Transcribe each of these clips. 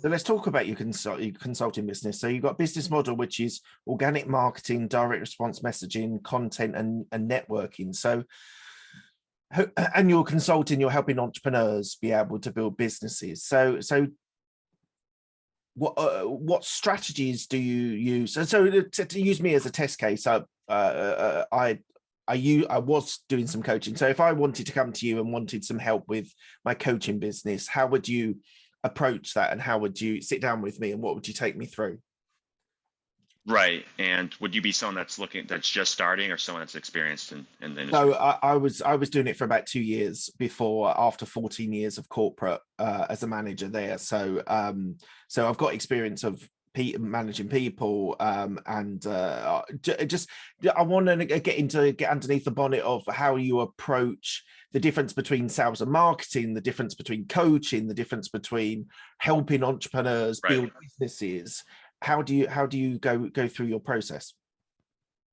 So let's talk about your consulting business. So you've got a business model which is organic marketing, direct response messaging, content, and networking. So and you're consulting, you're helping entrepreneurs be able to build businesses. So what strategies do you use? So to use me as a test case, I was doing some coaching. So if I wanted to come to you and wanted some help with my coaching business, how would you approach that, and how would you sit down with me, and what would you take me through? Right. And would you be someone that's just starting, or someone that's experienced in the industry? So I was doing it for about 2 years before, after 14 years of corporate as a manager there. So I've got experience of managing people, and just I want to get underneath the bonnet of how you approach the difference between sales and marketing, the difference between coaching, the difference between helping entrepreneurs Right. build businesses. How do you go through your process?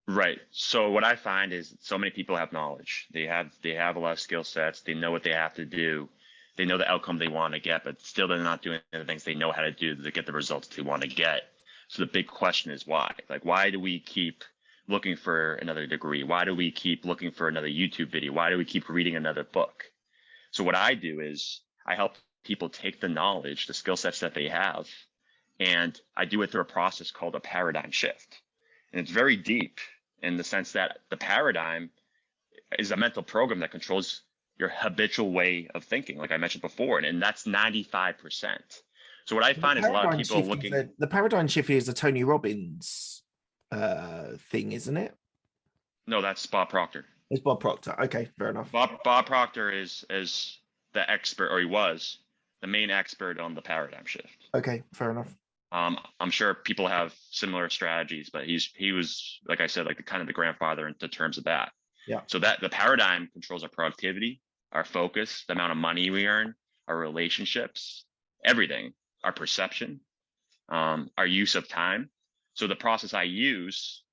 Right. So what I find is so many people have knowledge. They have a lot of skill sets. They know what they have to do. They know the outcome they want to get, but still they're not doing the things they know how to do to get the results they want to get. So the big question is why? Like, why do we keep looking for another degree? Why do we keep looking for another YouTube video? Why do we keep reading another book? So what I do is I help people take the knowledge, the skill sets that they have, and I do it through a process called a paradigm shift. And it's very deep in the sense that the paradigm is a mental program that controls your habitual way of thinking, like I mentioned before, and that's 95%. So what I find is a lot of people looking. The paradigm shift is the Tony Robbins thing, isn't it? No, that's Bob Proctor. It's Bob Proctor. Okay, fair enough. Bob Proctor is the expert, or he was the main expert on the paradigm shift. Okay, fair enough. I'm sure people have similar strategies, but he was, like I said, like the kind of the grandfather into terms of that. Yeah. So that the paradigm controls our productivity, our focus, the amount of money we earn, our relationships, everything, our perception, our use of time. So the process I use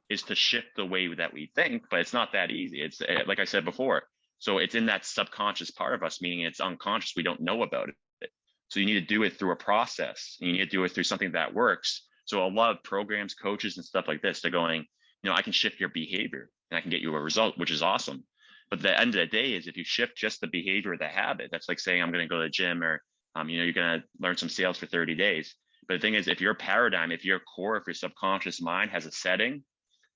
is to shift the way that we think, but it's not that easy. It's like I said before. So it's in that subconscious part of us, meaning it's unconscious. We don't know about it. So you need to do it through a process. And you need to do it through something that works. So a lot of programs, coaches, and stuff like this, they're going, I can shift your behavior and I can get you a result, which is awesome. But the end of the day is if you shift just the behavior, the habit, that's like saying I'm going to go to the gym, or you're going to learn some sales for 30 days. But the thing is, if your paradigm, if your core, if your subconscious mind has a setting,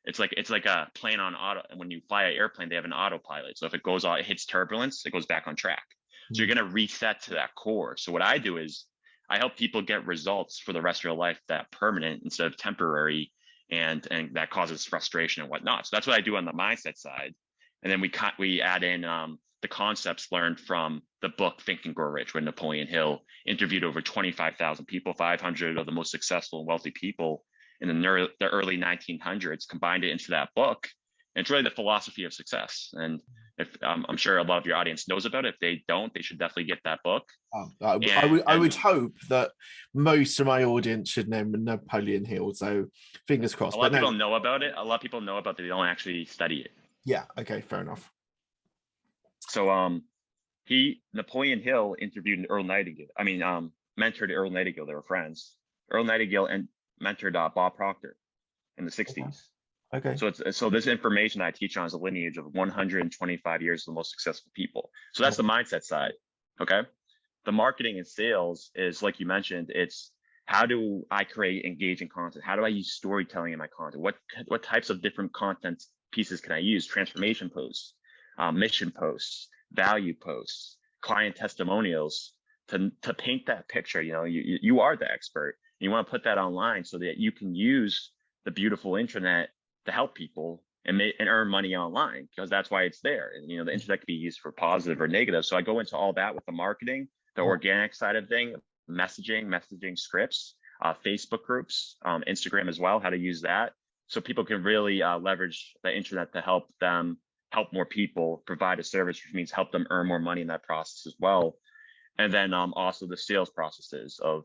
it's like a plane on auto. And when you fly an airplane, they have an autopilot. So if it hits turbulence, it goes back on track. So you're going to reset to that core. So what I do is I help people get results for the rest of their life that permanent instead of temporary, and that causes frustration and whatnot. So that's what I do on the mindset side. And then we add in the concepts learned from the book Think and Grow Rich, where Napoleon Hill interviewed over 25,000 people, 500 of the most successful and wealthy people in the early 1900s, combined it into that book. And it's really the philosophy of success. And if I'm sure a lot of your audience knows about it. If they don't, they should definitely get that book. I would hope that most of my audience should know Napoleon Hill. So fingers crossed. A lot of people know about it. A lot of people know about it. They don't actually study it. Yeah. Okay. Fair enough. So Napoleon Hill interviewed Earl Nightingale. Mentored Earl Nightingale. They were friends. Earl Nightingale and mentored Bob Proctor in the 60s. Okay. So this information I teach on is a lineage of 125 years of the most successful people. So that's the mindset side. Okay. The marketing and sales is, like you mentioned, it's how do I create engaging content? How do I use storytelling in my content? What types of different content pieces can I use? Transformation posts, mission posts, value posts, client testimonials to paint that picture. You are the expert. You want to put that online so that you can use the beautiful internet to help people and earn money online, because that's why it's there. And the internet can be used for positive or negative. So I go into all that with the marketing, the organic side of thing, messaging scripts, Facebook groups, Instagram as well, how to use that so people can really leverage the internet to help them help more people, provide a service, which means help them earn more money in that process as well. And then also the sales processes of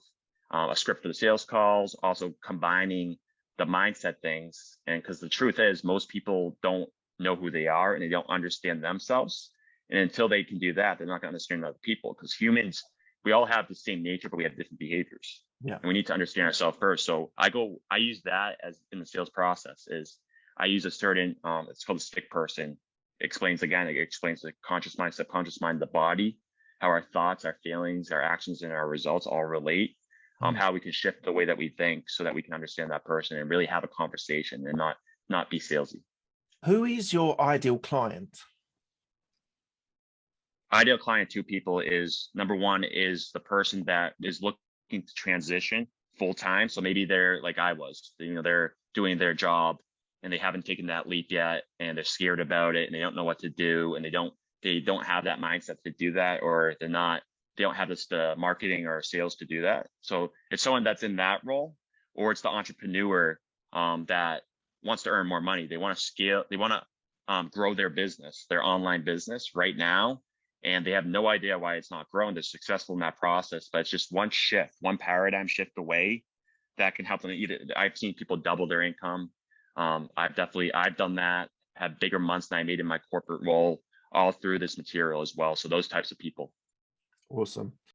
a script for the sales calls, also combining the mindset things. And because the truth is, most people don't know who they are and they don't understand themselves. And until they can do that, they're not going to understand other people, because humans we all have the same nature, but we have different behaviors. Yeah. And we need to understand ourselves first. So I use that as in the sales process is I use a certain, it's called the stick person. It explains the conscious mind, subconscious mind, the body, how our thoughts, our feelings, our actions, and our results all relate. How we can shift the way that we think so that we can understand that person and really have a conversation and not be salesy. Who is your ideal client? Ideal client, two people is number one is the person that is looking to transition full time. So maybe they're like I was, they're doing their job and they haven't taken that leap yet and they're scared about it and they don't know what to do and they don't have that mindset to do that, or they don't have the marketing or sales to do that. So it's someone that's in that role, or it's the entrepreneur that wants to earn more money. They want to scale, they want to grow their business, their online business right now. And they have no idea why it's not growing. They're successful in that process, but it's just one shift, one paradigm shift away that can help them. I've seen people double their income. I've done that, have bigger months than I made in my corporate role all through this material as well. So those types of people. Awesome.